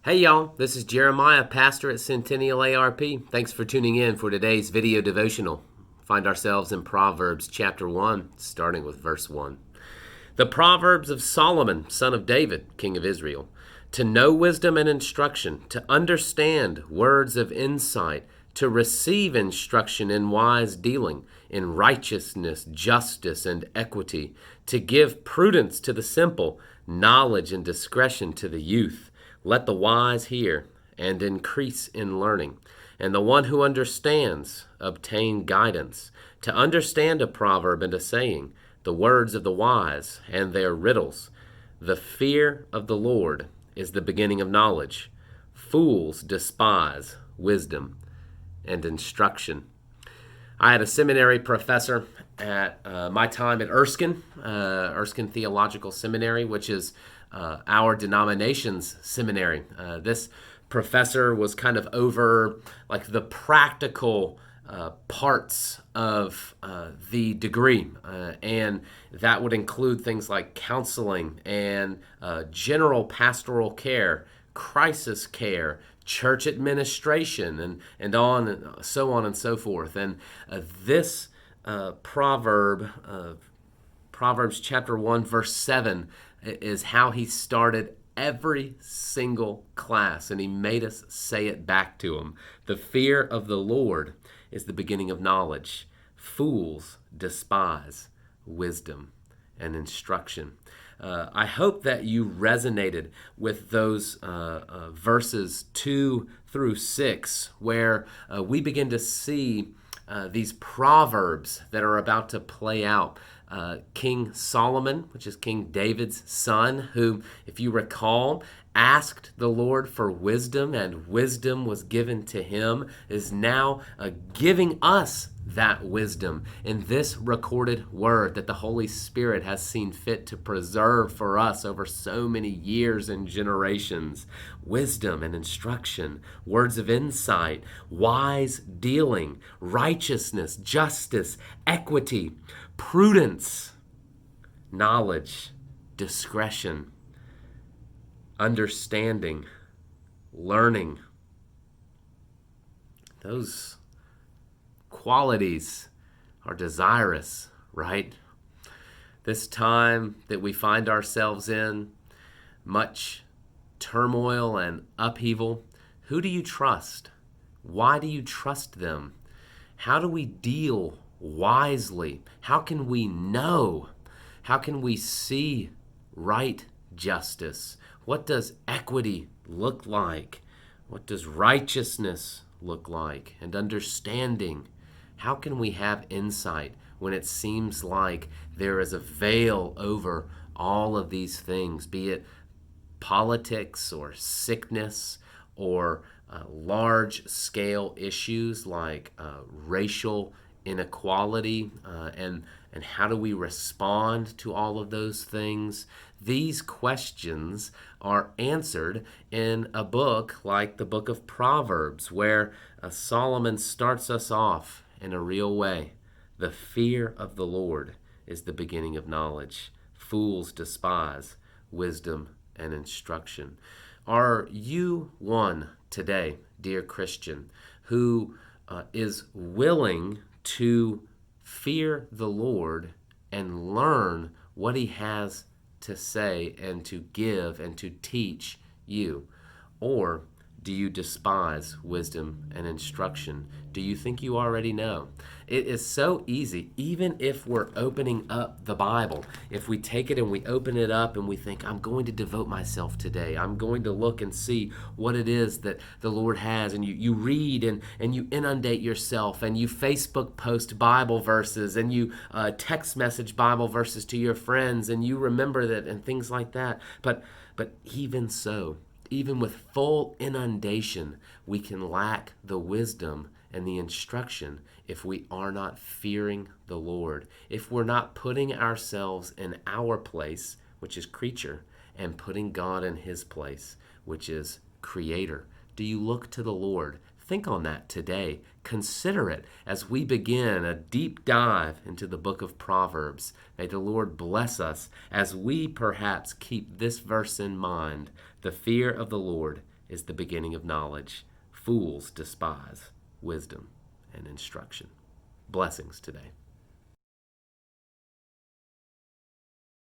Hey y'all, this is Jeremiah, pastor at Centennial ARP. Thanks for tuning in for today's video devotional. Find ourselves in Proverbs chapter 1, starting with verse 1. The Proverbs of Solomon, son of David, king of Israel. To know wisdom and instruction, to understand words of insight, to receive instruction in wise dealing, in righteousness, justice, and equity, to give prudence to the simple, knowledge and discretion to the youth. Let the wise hear and increase in learning, and the one who understands obtain guidance. To understand a proverb and a saying, the words of the wise and their riddles. The fear of the Lord is the beginning of knowledge. Fools despise wisdom and instruction. I had a seminary professor at my time at Erskine Theological Seminary, which is our denomination's seminary. This professor was kind of over like the practical parts of the degree, and that would include things like counseling and general pastoral care, crisis care, church administration, and on and so on and so forth. And this proverb, Proverbs chapter 1, verse 7, is how he started every single class, and he made us say it back to him. The fear of the Lord is the beginning of knowledge. Fools despise wisdom and instruction. I hope that you resonated with those verses 2 through 6, where we begin to see these proverbs that are about to play out. King Solomon, which is King David's son, who, if you recall, asked the Lord for wisdom, and wisdom was given to him, is now giving us that wisdom in this recorded word that the Holy Spirit has seen fit to preserve for us over so many years and generations. Wisdom and instruction, words of insight, wise dealing, righteousness, justice, equity, prudence, knowledge, discretion, understanding, learning. Those qualities are desirous, right? This time that we find ourselves in, much turmoil and upheaval, who do you trust? Why do you trust them? How do we deal wisely? How can we know? How can we see right justice? What does equity look like? What does righteousness look like? And understanding. How can we have insight when it seems like there is a veil over all of these things, be it politics or sickness or large-scale issues like racial inequality, and how do we respond to all of those things? These questions are answered in a book like the book of Proverbs, where Solomon starts us off in a real way. The fear of the Lord is the beginning of knowledge. Fools despise wisdom and instruction. Are you one today, dear Christian, who is willing to fear the Lord and learn what he has to say and to give and to teach you? Or do you despise wisdom and instruction? Do you think you already know? It is so easy, even if we're opening up the Bible, if we take it and we open it up and we think, I'm going to devote myself today. I'm going to look and see what it is that the Lord has. And you read and you inundate yourself, and you Facebook post Bible verses, and you text message Bible verses to your friends, and you remember that and things like that. But even so, even with full inundation, we can lack the wisdom and the instruction if we are not fearing the Lord, if we're not putting ourselves in our place, which is creature, and putting God in his place, which is creator. Do you look to the Lord? Think on that today. Consider it as we begin a deep dive into the book of Proverbs. May the Lord bless us as we perhaps keep this verse in mind. The fear of the Lord is the beginning of knowledge. Fools despise wisdom and instruction. Blessings today.